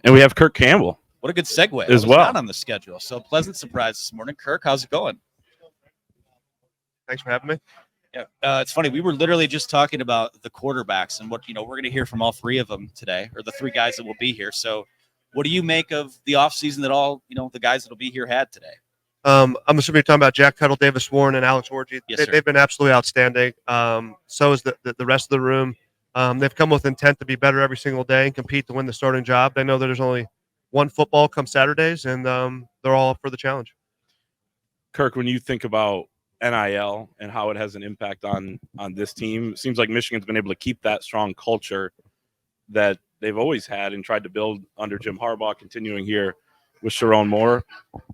And we have Kirk Campbell. What a good segue. As I was well. not on the schedule. So pleasant surprise this morning. Kirk, how's it going? Thanks for having me. Yeah, it's funny. We were literally just talking about the quarterbacks and what we're going to hear from all three of them today, or the three guys that will be here. So, what do you make of the offseason that all the guys that'll be here had today? I'm assuming you're talking about Jack Tuttle, Davis Warren, and Alex Orgy. Yes, sir. They've been absolutely outstanding. So is the rest of the room. They've come with intent to be better every single day and compete to win the starting job. They know that there's only one football come Saturdays, and they're all up for the challenge. Kirk, when you think about NIL and how it has an impact on this team, it seems like Michigan's been able to keep that strong culture that they've always had and tried to build under Jim Harbaugh, continuing here with Sharon Moore.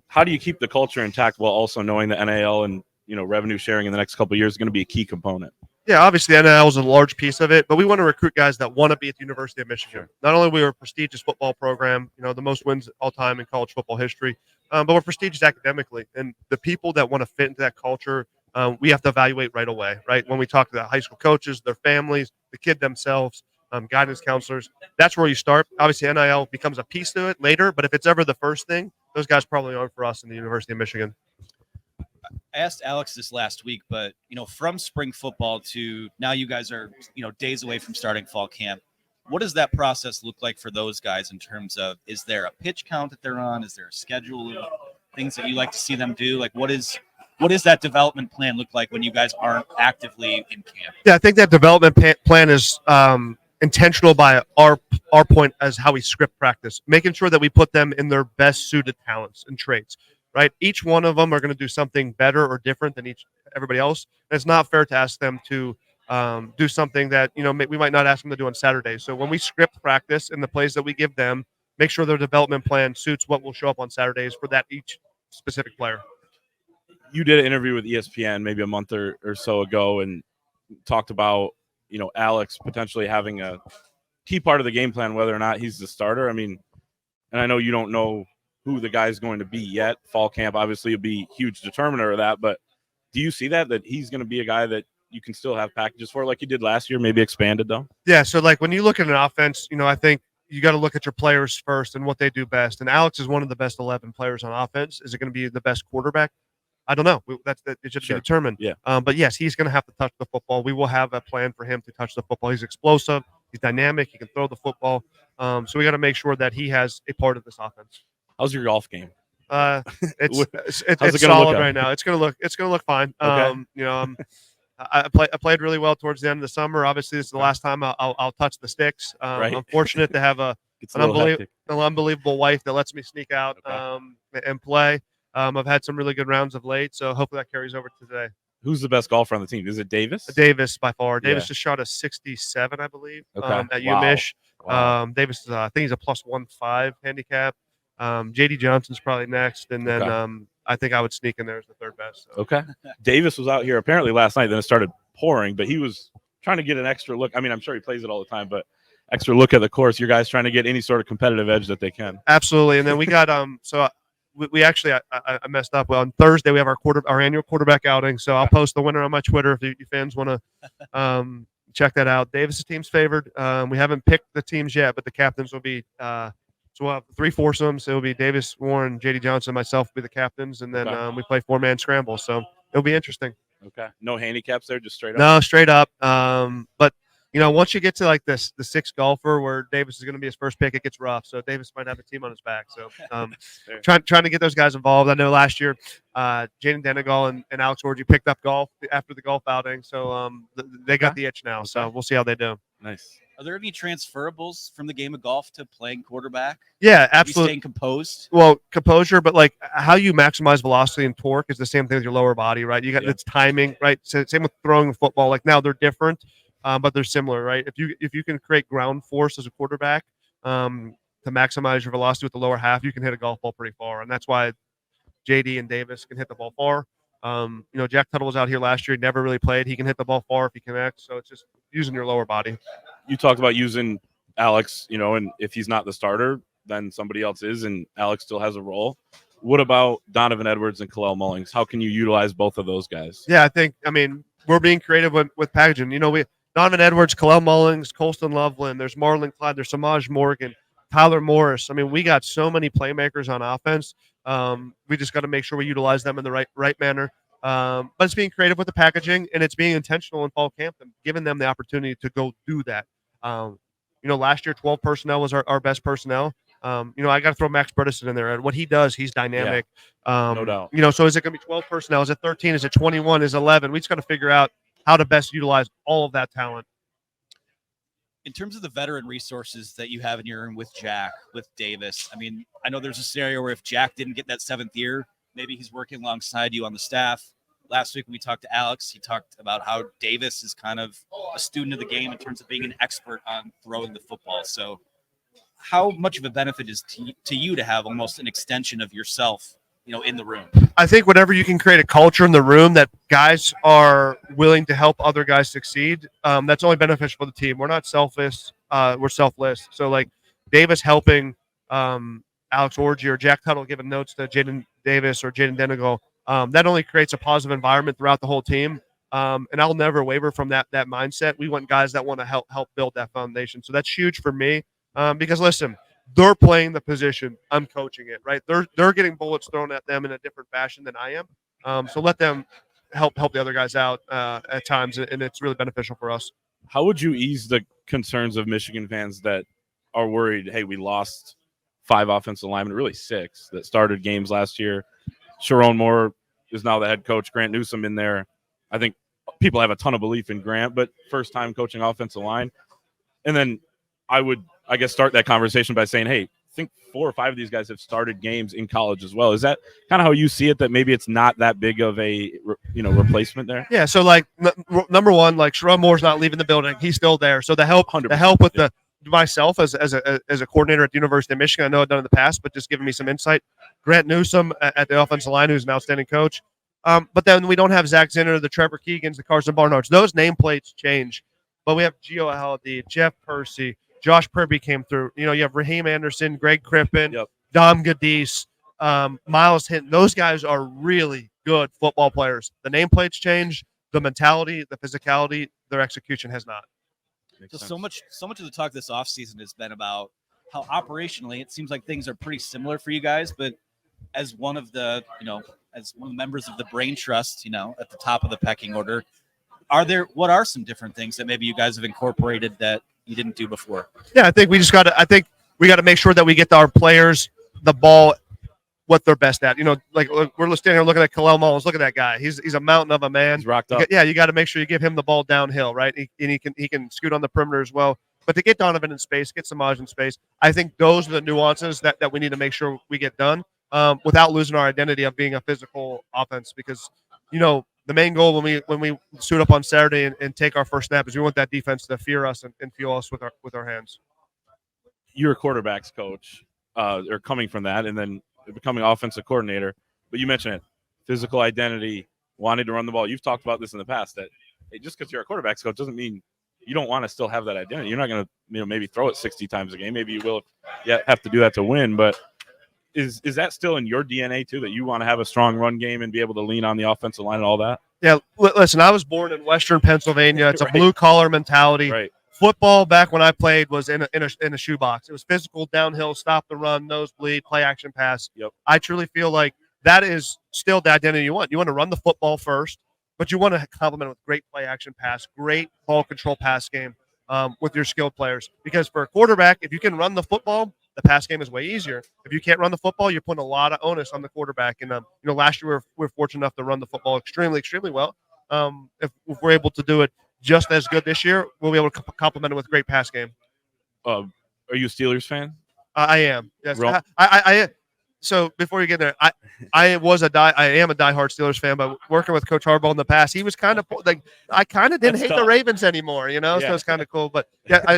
How do you keep the culture intact while also knowing that NIL and revenue sharing in the next couple of years is going to be a key component? Yeah, obviously NIL is a large piece of it, but we want to recruit guys that want to be at the University of Michigan. Sure. Not only are we a prestigious football program, the most wins all time in college football history, but we're prestigious academically. And the people that want to fit into that culture, we have to evaluate right away, right? When we talk to the high school coaches, their families, the kid themselves, guidance counselors, that's where you start. Obviously, NIL becomes a piece to it later, but if it's ever the first thing, those guys probably aren't for us in the University of Michigan. I asked Alex this last week, but from spring football to now, you guys are days away from starting fall camp. What does that process look like for those guys in terms of, is there a pitch count that they're on? Is there a schedule of things that you like to see them do? Like, what is that development plan look like when you guys aren't actively in camp? Yeah, I think that development plan is intentional by our point as how we script practice, making sure that we put them in their best suited talents and traits. Right, each one of them are going to do something better or different than everybody else. And it's not fair to ask them to do something that we might not ask them to do on Saturday. So when we script practice and the plays that we give them, make sure their development plan suits what will show up on Saturdays for that each specific player. You did an interview with ESPN maybe a month or so ago and talked about Alex potentially having a key part of the game plan, whether or not he's the starter. I mean, and I know you don't know who the guy's going to be yet. Fall camp obviously will be a huge determiner of that, but do you see that he's going to be a guy that you can still have packages for like you did last year, maybe expanded though? Yeah, so like when you look at an offense, I think you got to look at your players first and what they do best. And Alex is one of the best 11 players on offense. Is it going to be the best quarterback? I don't know. It should be determined. Yeah. But yes, he's going to have to touch the football. We will have a plan for him to touch the football. He's explosive. He's dynamic. He can throw the football. So we got to make sure that he has a part of this offense. How's your golf game? It's solid right now. It's gonna look fine. Okay. I played really well towards the end of the summer. Obviously, this is the last time I'll touch the sticks. Right. I'm fortunate to have an unbelievable wife that lets me sneak out and play. I've had some really good rounds of late, so hopefully that carries over to today. Who's the best golfer on the team? Is it Davis? Davis by far. Davis Yeah. just shot a 67, I believe, Okay. at Wow. UMich. Wow. Davis, I think he's a +1.5 handicap. JD Johnson's probably next, and then I think I would sneak in there as the third best. So. Okay. Davis was out here apparently last night. Then it started pouring, but he was trying to get an extra look. I mean, I'm sure he plays it all the time, but extra look at the course. Your guys trying to get any sort of competitive edge that they can. Absolutely. And then we got so we actually I messed up. Well, on Thursday we have our annual quarterback outing. So I'll post the winner on my Twitter if you fans want to check that out. Davis' team's favored. We haven't picked the teams yet, but the captains will be. So we'll have 3 foursomes. It'll be Davis, Warren, JD Johnson, myself will be the captains, and then we play 4-man scramble. So it'll be interesting. Okay. No handicaps there, just straight up? No, straight up. But, once you get to like the 6th golfer where Davis is going to be his first pick, it gets rough. So Davis might have a team on his back. So trying to get those guys involved. I know last year Jaden Denegal and Alex Orgy picked up golf after the golf outing. So they got the itch now. So we'll see how they do. Nice. Are there any transferables from the game of golf to playing quarterback? Yeah, absolutely. Staying composed? Well, composure, but like how you maximize velocity and torque is the same thing with your lower body, right? You got it's timing, right? So same with throwing the football. Like now they're different, but they're similar, right? If you can create ground force as a quarterback to maximize your velocity with the lower half, you can hit a golf ball pretty far, and that's why JD and Davis can hit the ball far. Jack Tuttle was out here last year. He never really played. He can hit the ball far if he connects. So it's just using your lower body. You talked about using Alex, and if he's not the starter, then somebody else is, and Alex still has a role. What about Donovan Edwards and Kalel Mullings? How can you utilize both of those guys? Yeah, we're being creative with packaging. Donovan Edwards, Kalel Mullings, Colston Loveland, there's Marlon Clyde, there's Samaj Morgan. Tyler Morris. I mean, we got so many playmakers on offense. We just got to make sure we utilize them in the right manner. But it's being creative with the packaging, and it's being intentional in fall camp and giving them the opportunity to go do that. Last year 12 personnel was our best personnel. I got to throw Max Bredesen in there. And what he does, he's dynamic. No doubt. So is it going to be 12 personnel? Is it 13? Is it 21? Is it 11? We just got to figure out how to best utilize all of that talent. In terms of the veteran resources that you have in your room with Jack, with Davis, I mean, I know there's a scenario where if Jack didn't get that 7th year, maybe he's working alongside you on the staff. Last week when we talked to Alex, he talked about how Davis is kind of a student of the game in terms of being an expert on throwing the football. So how much of a benefit is to you to have almost an extension of yourself, in the room? I think whenever you can create a culture in the room that guys are willing to help other guys succeed, that's only beneficial for the team. We're not selfish. We're selfless. So like Davis helping Alex Orgy or Jack Tuttle giving notes to Jaden Davis or Jaden Denigal, that only creates a positive environment throughout the whole team. And I'll never waver from that mindset. We want guys that want to help build that foundation. So that's huge for me because, listen, they're playing the position. I'm coaching it, right? They're getting bullets thrown at them in a different fashion than I am. So let them help the other guys out at times, and it's really beneficial for us. How would you ease the concerns of Michigan fans that are worried, hey, we lost 5 offensive linemen, really 6, that started games last year? Sharon Moore is now the head coach. Grant Newsome in there. I think people have a ton of belief in Grant, but first time coaching offensive line. And then I would, start that conversation by saying, hey, I think 4 or 5 of these guys have started games in college as well. Is that kind of how you see it, that maybe it's not that big of a, replacement there? Yeah. So like number one, like Sharon Moore's not leaving the building. He's still there. So the help with myself as a coordinator at the University of Michigan, I know I've done in the past, but just giving me some insight. Grant Newsome at the offensive line, who's an outstanding coach. But then we don't have Zach Zinner, the Trevor Keegans, the Carson Barnards. Those nameplates change. But we have Gio Haldy, Jeff Percy, Josh Kirby came through. You have Raheem Anderson, Greg Crippen, Dom Gadis, Miles Hinton. Those guys are really good football players. The nameplates change, the mentality, the physicality, their execution has not. So much of the talk this offseason has been about how operationally it seems like things are pretty similar for you guys, but as one of the members of the Brain Trust, at the top of the pecking order, what are some different things that maybe you guys have incorporated that you didn't do before? Yeah, I think we got to make sure that we get our players the ball what they're best at. Like we're standing here looking at Khalil Mullins. Look at that guy. He's a mountain of a man. He's rocked up. You got to make sure you give him the ball downhill, right? He can scoot on the perimeter as well. But to get Donovan in space, get Samaj in space, I think those are the nuances that we need to make sure we get done without losing our identity of being a physical offense. Because the main goal when we suit up on Saturday and take our first snap is we want that defense to fear us and fuel us with our hands. You're a quarterbacks coach, or coming from that, and then becoming offensive coordinator. But you mentioned it, physical identity, wanting to run the ball. You've talked about this in the past that just because you're a quarterbacks coach doesn't mean you don't want to still have that identity. You're not going to maybe throw it 60 times a game. Maybe you will if you have to do that to win. But is that still in your DNA too, that you want to have a strong run game and be able to lean on the offensive line and all that? Yeah, listen, I was born in Western Pennsylvania. It's a blue-collar mentality. Right. Football back when I played was in a shoebox. It was physical, downhill, stop the run, nosebleed, play action pass. Yep. I truly feel like that is still the identity you want. You want to run the football first, but you want to complement it with great play action pass, great ball control pass game with your skilled players. Because for a quarterback, if you can run the football, the pass game is way easier. If you can't run the football, you're putting a lot of onus on the quarterback. And last year we were fortunate enough to run the football extremely, extremely well. If we're able to do it just as good this year, we'll be able to complement it with a great pass game. Are you a Steelers fan? I am. Yes. I so before you get there, I am a diehard Steelers fan, but working with Coach Harbaugh in the past, he was kind of like I kind of didn't hate the Ravens anymore, So it's kind of cool. But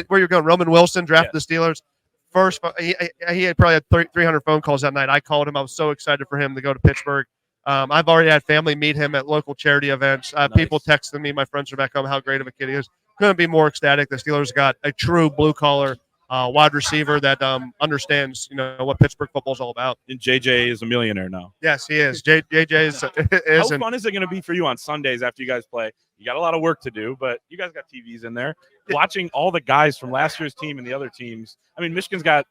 where you're going, Roman Wilson drafted the Steelers. First, he had probably had 300 phone calls that night. I called him. I was so excited for him to go to Pittsburgh. I've already had family meet him at local charity events. Nice. People texting me, my friends are back home, how great of a kid he is. Couldn't be more ecstatic. The Steelers got a true blue-collar wide receiver that understands, what Pittsburgh football is all about. And JJ is a millionaire now. Yes, he is. JJ is. How fun is it going to be for you on Sundays after you guys play? You got a lot of work to do, but you guys got TVs in there. Watching all the guys from last year's team and the other teams. I mean, Michigan's got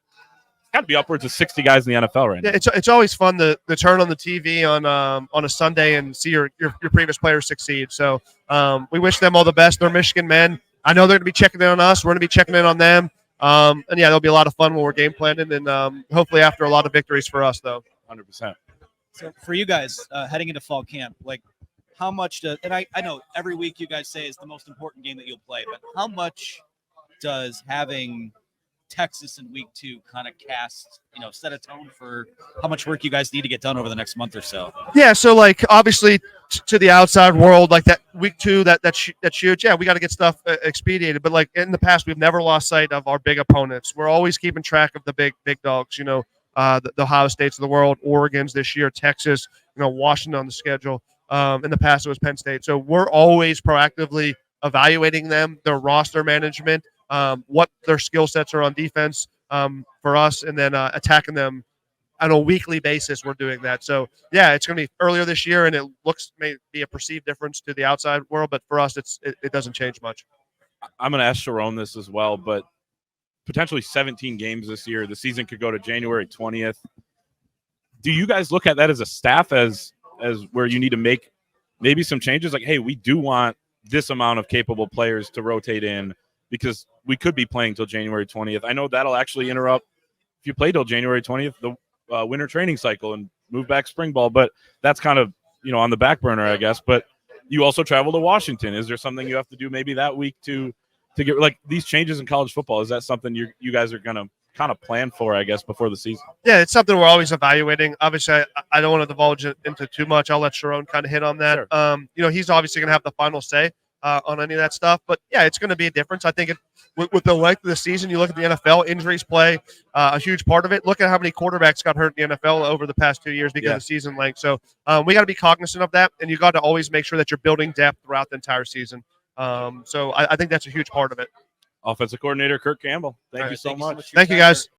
got to be upwards of 60 guys in the NFL right now. Yeah, it's always fun to turn on the TV on a Sunday and see your previous players succeed. So we wish them all the best. They're Michigan men. I know they're going to be checking in on us. We're going to be checking in on them. And yeah, there'll be a lot of fun when we're game planning, and hopefully after a lot of victories for us, though. 100%. So for you guys heading into fall camp, like how much does, and I know every week you guys say is the most important game that you'll play, but how much does having Texas in week 2 kind of set a tone for how much work you guys need to get done over the next month or so? Yeah, so like obviously to the outside world, like that week 2, that's huge. Yeah, we got to get stuff expedited, but like in the past, we've never lost sight of our big opponents. We're always keeping track of the big dogs. The Ohio States of the world, Oregon's this year, Texas, Washington on the schedule. In the past, it was Penn State. So we're always proactively evaluating them, their roster management, what their skill sets are on defense for us, and then attacking them on a weekly basis. We're doing that. So, yeah, it's going to be earlier this year, and it may be a perceived difference to the outside world, but for us, it doesn't change much. I'm going to ask Sharon this as well, but potentially 17 games this year. The season could go to January 20th. Do you guys look at that as a staff as where you need to make maybe some changes? Like, hey, we do want this amount of capable players to rotate in because we could be playing till January 20th. I know that'll actually interrupt, if you play till January 20th, the winter training cycle and move back spring ball. But that's kind of, on the back burner, I guess. But you also travel to Washington. Is there something you have to do maybe that week to get like these changes in college football? Is that something you guys are going to kind of plan for, I guess, before the season? Yeah, it's something we're always evaluating. Obviously, I don't want to divulge it into too much. I'll let Sharon kind of hit on that. Sure. He's obviously going to have the final say on any of that stuff. But, yeah, it's going to be a difference. I think with the length of the season, you look at the NFL, injuries play a huge part of it. Look at how many quarterbacks got hurt in the NFL over the past 2 years because of season length. So we got to be cognizant of that, and you got to always make sure that you're building depth throughout the entire season. So I think that's a huge part of it. Offensive coordinator Kirk Campbell. Thank you so much. Thank you, guys.